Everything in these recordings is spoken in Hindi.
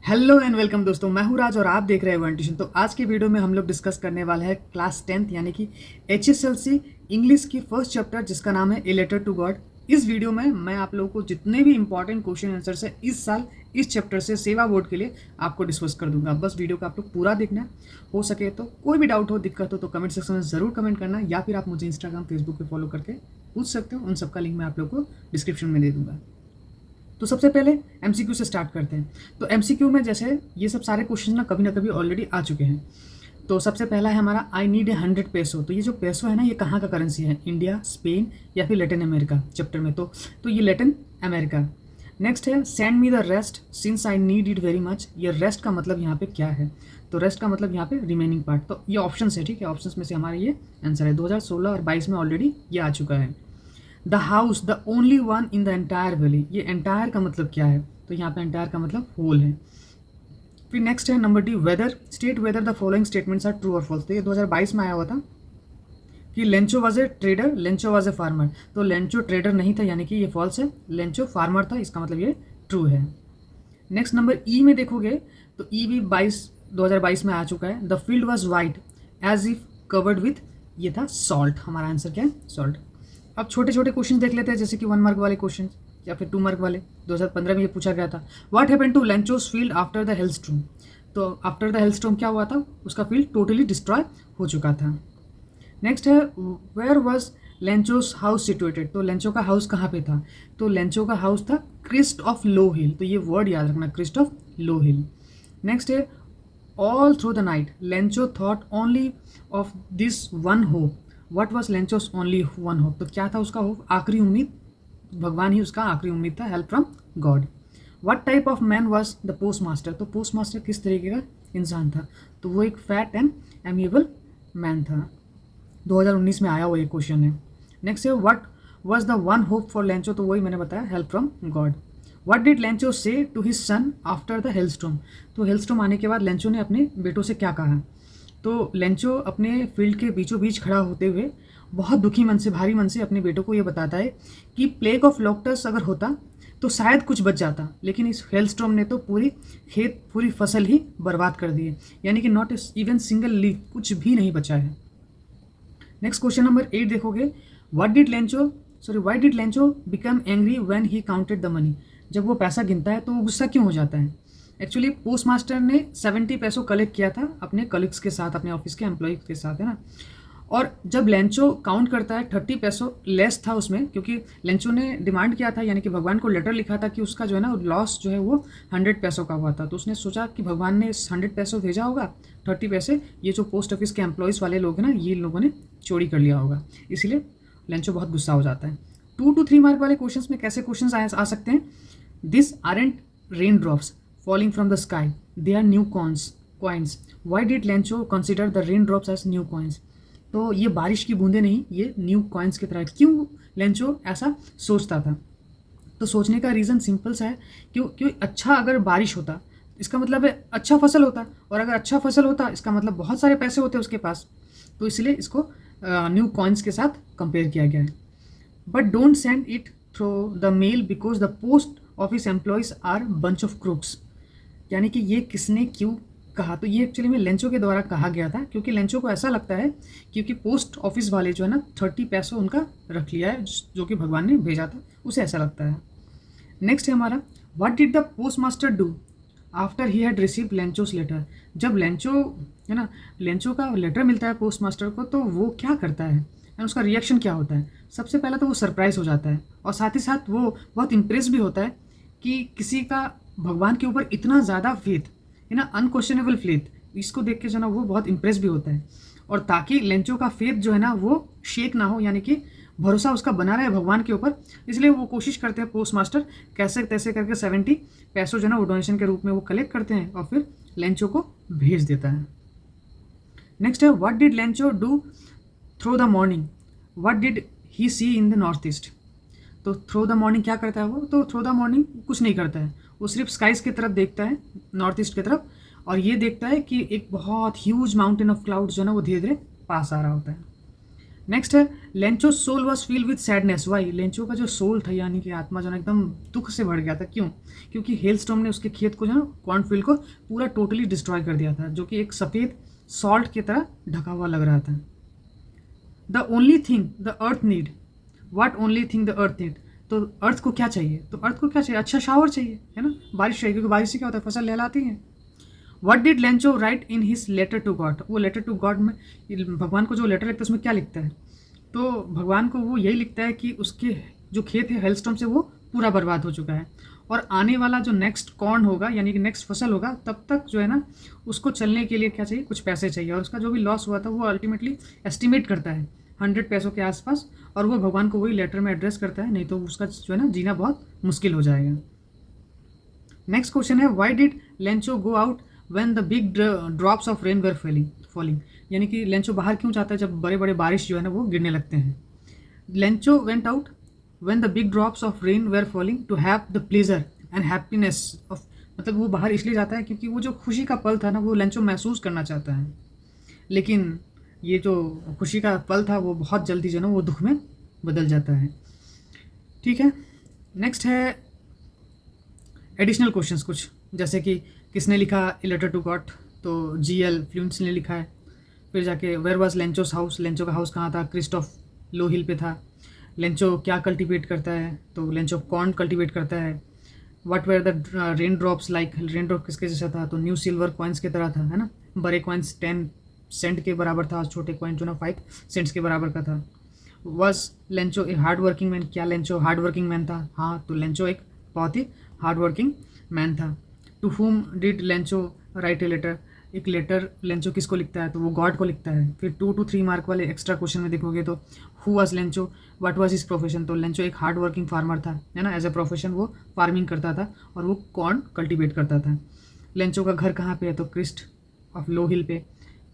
हेलो एंड वेलकम दोस्तों, मैं हूं राज और आप देख रहे हैं वन ट्यूशन। तो आज की वीडियो में हम लोग डिस्कस करने वाले हैं क्लास 10th यानी कि HSLC इंग्लिश की फर्स्ट चैप्टर जिसका नाम है ए लेटर टू गॉड। इस वीडियो में मैं आप लोगों को जितने भी इंपॉर्टेंट क्वेश्चन आंसर्स है इस साल इस चैप्टर से सेवा बोर्ड के लिए आपको डिस्कस कर दूंगा। बस वीडियो को आप लोग पूरा देखना है। हो सके तो कोई भी डाउट हो, दिक्कत हो तो कमेंट सेक्शन में ज़रूर कमेंट करना, या फिर आप मुझे इंस्टाग्राम फेसबुक पे फॉलो करके पूछ सकते हो। उन सबका लिंक मैं आप लोग को डिस्क्रिप्शन में दे दूंगा। तो सबसे पहले एमसीक्यू से स्टार्ट करते हैं। तो एमसीक्यू में जैसे ये सब सारे क्वेश्चन ना कभी ऑलरेडी आ चुके हैं। तो सबसे पहला है हमारा आई नीड ए 100 पेसो। तो ये जो पेसो है ना, ये कहाँ का करेंसी है? इंडिया, स्पेन या फिर लैटिन अमेरिका चैप्टर में। तो ये लैटिन अमेरिका। नेक्स्ट है send me the rest since I need it very much. ये रेस्ट का मतलब यहाँ पे क्या है? तो रेस्ट का मतलब यहाँ पे रिमेनिंग पार्ट। तो ये ऑप्शन है, ठीक है। ऑप्शन में से हमारा ये आंसर है। 2016 और 22 में ऑलरेडी ये आ चुका है। The house the only one in the entire valley. ये एंटायर का मतलब क्या है? तो यहाँ पे एंटायर का मतलब होल है। फिर नेक्स्ट है number D, whether state whether the following statements are true और फॉल्स। तो ये 2022 में आया हुआ था कि Lencho was a trader, Lencho was a farmer. तो लेंचो ट्रेडर नहीं था यानी कि ये फॉल्स है। लेंचो फार्मर था, इसका मतलब ये ट्रू है। नेक्स्ट नंबर ई में देखोगे तो ई भी 2022 में आ चुका है। The field was white as if covered with, ये था सॉल्ट। हमारा आंसर क्या है? सॉल्ट। अब छोटे छोटे क्वेश्चन देख लेते हैं, जैसे कि 1 मार्क वाले क्वेश्चन या फिर 2 मार्क वाले। 2015 में ये पूछा गया था, what happened to Lencho's field after the hailstorm. तो आफ्टर द हेलस्टॉर्म क्या हुआ था? उसका फील्ड टोटली डिस्ट्रॉय हो चुका था। नेक्स्ट है वेयर वॉज लेंचोस हाउस सिचुएटेड। तो लेंचो का हाउस कहाँ पे था? तो लेंचो का हाउस था क्रिस्ट ऑफ लो हिल। तो ये वर्ड याद रखना, crest of low hill. Next है all through the night Lencho thought only of this one hope. What was Lencho's only one hope. तो क्या था उसका होप? आखिरी उम्मीद, भगवान ही उसका आखिरी उम्मीद था, help from God. What type of man was the post master. तो पोस्ट मास्टर किस तरीके का इंसान था? तो वो एक फैट एंड एमिएबल मैन था। 2019 में आया हुआ ये क्वेश्चन है। नेक्स्ट है what was the one hope for Lencho. तो वही मैंने बताया, help from God. What did Lencho say to his son after the hailstorm. तो हेलस्टॉर्म आने के बाद लेंचो ने अपने बेटों से क्या कहा? तो लेंचो अपने फील्ड के बीचों बीच खड़ा होते हुए बहुत दुखी मन से, भारी मन से अपने बेटों को ये बताता है कि प्लेग ऑफ लोकटस अगर होता तो शायद कुछ बच जाता, लेकिन इस हेलस्टॉर्म ने तो पूरी खेत, पूरी फसल ही बर्बाद कर दी है। यानी कि नॉट इवन सिंगल लीफ, कुछ भी नहीं बचा है। नेक्स्ट क्वेश्चन नंबर 8 देखोगे, why did Lencho become angry when he counted the money. जब वो पैसा गिनता है तो वो गुस्सा क्यों हो जाता है? एक्चुअली पोस्ट मास्टर ने 70 पैसों कलेक्ट किया था अपने कलीग्स के साथ, अपने ऑफिस के एम्प्लॉय के साथ, है ना। और जब लेंचो काउंट करता है 30 पैसों लेस था उसमें, क्योंकि लेंचो ने डिमांड किया था, यानी कि भगवान को लेटर लिखा था कि उसका जो है ना लॉस जो है वो 100 पैसों का हुआ था। तो उसने सोचा कि भगवान ने 100 पैसों भेजा होगा, 30 पैसे ये जो पोस्ट ऑफिस के एम्प्लॉयज़ वाले लोग हैं ना, ये लोगों ने चोरी कर लिया होगा। इसीलिए लेंचो बहुत गुस्सा हो जाता है। 2 to 3 मार्क वाले क्वेश्चन में कैसे क्वेश्चन आ सकते हैं? This aren't rain drops falling from the sky, they are new coins. Why did Lencho consider the raindrops as new coins? तो ये बारिश की बूंदें नहीं, ये न्यू कॉइन्स की तरह। क्यों लेंचो ऐसा सोचता था? तो सोचने का रीज़न सिंपल सा है, क्यों अच्छा अगर बारिश होता इसका मतलब है अच्छा फसल होता, और अगर अच्छा फसल होता इसका मतलब बहुत सारे पैसे होते उसके पास। तो इसलिए इसको न्यू कॉइन्स के साथ कंपेयर किया गया है। But don't send it through the mail because the post office employees are bunch of crooks. यानी कि ये किसने क्यों कहा? तो ये एक्चुअली में लेंचो के द्वारा कहा गया था, क्योंकि लेंचो को ऐसा लगता है क्योंकि पोस्ट ऑफिस वाले जो है ना 30 पैसों उनका रख लिया है जो कि भगवान ने भेजा था, उसे ऐसा लगता है। नेक्स्ट है हमारा, what did the postmaster do after he had receive Lencho's letter. जब लेंचो है ना, लेंचो का लेटर मिलता है पोस्ट मास्टर को, तो वो क्या करता है और उसका रिएक्शन क्या होता है? सबसे पहले तो वो सरप्राइज हो जाता है, और साथ ही साथ वो बहुत इम्प्रेस भी होता है कि किसी का भगवान के ऊपर इतना ज़्यादा फेथ है ना, अनक्वेश्चनेबल फेथ। इसको देख के जो ना वो बहुत इंप्रेस भी होता है। और ताकि लेंचो का फेथ जो है ना वो शेक ना हो, यानी कि भरोसा उसका बना रहे भगवान के ऊपर, इसलिए वो कोशिश करते हैं पोस्ट मास्टर कैसे तैसे करके 70 पैसों जो है ना वो डोनेशन के रूप में वो कलेक्ट करते हैं और फिर लेंचो को भेज देता है। नेक्स्ट है, what did Lencho do through the morning, what did he see in the north east. तो थ्रू द मॉर्निंग क्या करता है वो? तो थ्रू द मॉर्निंग कुछ नहीं करता है, वो सिर्फ स्काइज की तरफ देखता है, नॉर्थ ईस्ट की तरफ, और ये देखता है कि एक बहुत ह्यूज माउंटेन ऑफ क्लाउड्स जो है ना वो धीरे धीरे पास आ रहा होता है। नेक्स्ट है Lencho soul was filled with sadness. Why? Lencho का जो सोल था यानी कि आत्मा जो है एकदम दुख से भर गया था। क्यों? क्योंकि हेलस्टॉर्म ने उसके खेत को जो है कॉर्नफील्ड को पूरा टोटली डिस्ट्रॉय कर दिया था, जो कि एक सफ़ेद सॉल्ट की तरह ढका हुआ लग रहा था। The only thing the earth need, what only thing the earth need, तो अर्थ को क्या चाहिए? तो अर्थ को क्या चाहिए? अच्छा शावर चाहिए, है ना, बारिश चाहिए, क्योंकि बारिश से क्या होता है, फसल लहलाती है। What did Lencho write in his letter to God? वो लेटर टू गॉड में भगवान को जो लेटर लिखता है उसमें क्या लिखता है? तो भगवान को वो यही लिखता है कि उसके जो खेत है हेलस्टॉर्म से वो पूरा बर्बाद हो चुका है, और आने वाला जो नेक्स्ट कॉर्न होगा यानी कि नेक्स्ट फसल होगा, तब तक जो है ना उसको चलने के लिए क्या चाहिए? कुछ पैसे चाहिए। और उसका जो भी लॉस हुआ था वो अल्टीमेटली एस्टिमेट करता है 100 पैसों के आसपास, और वो भगवान को वही लेटर में एड्रेस करता है, नहीं तो उसका जो है ना जीना बहुत मुश्किल हो जाएगा। नेक्स्ट क्वेश्चन है why did Lencho go out when the big drops of rain were falling, यानी कि लेंचो बाहर क्यों जाता है जब बड़े बड़े बारिश जो है ना वो गिरने लगते हैं। Lencho went out when the big drops of rain were falling to have the pleasure and happiness of, मतलब वो बाहर इसलिए जाता है क्योंकि वो जो खुशी का पल था ना वो लेंचो महसूस करना चाहता है, लेकिन ये जो खुशी का पल था वो बहुत जल्दी जो है ना वो दुख में बदल जाता है। ठीक है, नेक्स्ट है एडिशनल क्वेश्चंस कुछ, जैसे कि किसने लिखा ए लेटर टू गॉड? तो GL फ्लुएंस ने लिखा है। फिर जाके वेयर वाज लेंचोस हाउस? लेंचो का हाउस कहाँ था? क्रिस्टोफ लो हिल पे था। लेंचो क्या कल्टीवेट करता है? तो लेंचो कॉर्न कल्टीवेट करता है। What were the rain drops like? Rain drop किसके जैसा था? तो न्यू सिल्वर कॉइन्स की तरह था, है ना। बड़े कॉइन्स 10 सेंट के बराबर था, छोटे कॉइन जो ना 5 सेंट्स के बराबर का था। Was Lencho a hard working man? क्या लेंचो हार्ड वर्किंग मैन था? हाँ, तो लेंचो एक बहुत ही हार्ड वर्किंग मैन था। To whom did Lencho write a letter? एक लेटर लेंचो किसको लिखता है? तो वो गॉड को लिखता है। फिर 2 to 3 मार्क वाले एक्स्ट्रा क्वेश्चन में देखोगे तो who was Lencho? What was his profession? तो लेंचो एक हार्ड वर्किंग फार्मर था, है ना, एज अ प्रोफेशन वो फार्मिंग करता था और वो कॉर्न कल्टीवेट करता था। लेंचो का घर कहाँ पे है? तो क्रिस्ट ऑफ लो हिल पे।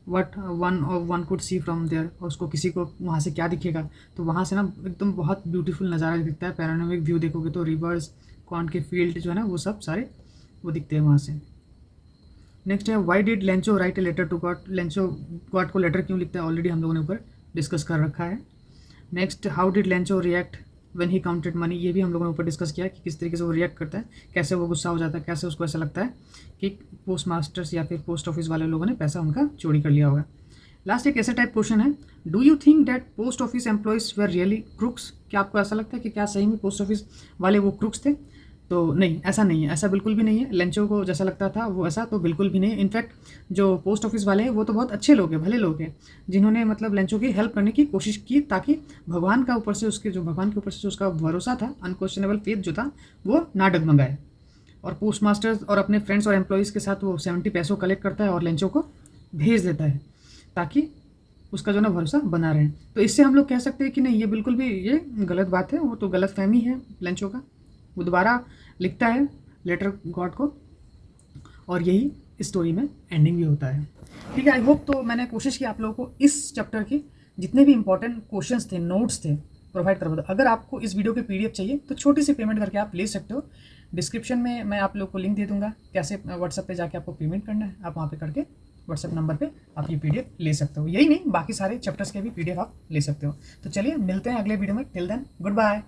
What one could see from there? और उसको किसी को वहाँ से क्या दिखेगा? तो वहाँ से ना एकदम बहुत ब्यूटीफुल नज़ारा दिखता है, पैनोरामिक व्यू देखोगे तो रिवर्स, कॉर्न के फील्ड जो है ना वो सब सारे वो दिखते हैं वहाँ से। नेक्स्ट है why did Lencho write a letter to God? Lencho God को लेटर क्यों लिखता है? ऑलरेडी हम लोगों ने ऊपर डिस्कस कर रखा है। Next how did Lencho react when he counted money? ये भी हम लोगों ने ऊपर डिस्कस किया कि किस तरीके से वो रिएक्ट करता है, कैसे वो गुस्सा हो जाता है, कैसे उसको ऐसा लगता है कि पोस्ट मास्टर्स या फिर पोस्ट ऑफिस वाले लोगों ने पैसा उनका चोरी कर लिया होगा। लास्ट एक ऐसा टाइप क्वेश्चन है, do you think that post office employees were really crooks? क्या आपको ऐसा लगता है कि क्या सही में पोस्ट ऑफिस वाले वो क्रुक्स थे? तो नहीं, ऐसा नहीं है, ऐसा बिल्कुल भी नहीं है। लेंचो को जैसा लगता था वो ऐसा तो बिल्कुल भी नहीं है। इनफैक्ट जो पोस्ट ऑफिस वाले हैं वो तो बहुत अच्छे लोग हैं, भले लोग हैं, जिन्होंने मतलब लेंचो की हेल्प करने की कोशिश की ताकि भगवान के ऊपर से जो उसका भरोसा था, अनक्वेश्चनेबल फेथ जो था, वो ना डगमगाए। और पोस्ट मास्टर्स और अपने फ्रेंड्स और एम्प्लॉयज़ के साथ वो 70 पैसों कलेक्ट करता है और लेंचो को भेज देता है ताकि उसका जो ना भरोसा बना रहे। तो इससे हम लोग कह सकते हैं कि नहीं, ये बिल्कुल भी ये गलत बात है, वो तो गलत फहमी है लेंचो का। वो दोबारा लिखता है लेटर गॉड को और यही स्टोरी में एंडिंग भी होता है। ठीक है, आई होप तो मैंने कोशिश की आप लोगों को इस चैप्टर के जितने भी इंपॉर्टेंट क्वेश्चंस थे, नोट्स थे, प्रोवाइड करवा दो। अगर आपको इस वीडियो के PDF चाहिए तो छोटी सी पेमेंट करके आप ले सकते हो। डिस्क्रिप्शन में मैं आप लोग को लिंक दे दूंगा कैसे व्हाट्सएप पे जाके आपको पेमेंट करना है। आप वहाँ पे करके व्हाट्सएप नंबर पे आप ये PDF ले सकते हो। यही नहीं, बाकी सारे चैप्टर्स के भी PDF आप ले सकते हो। तो चलिए मिलते हैं अगले वीडियो में। Till then good bye.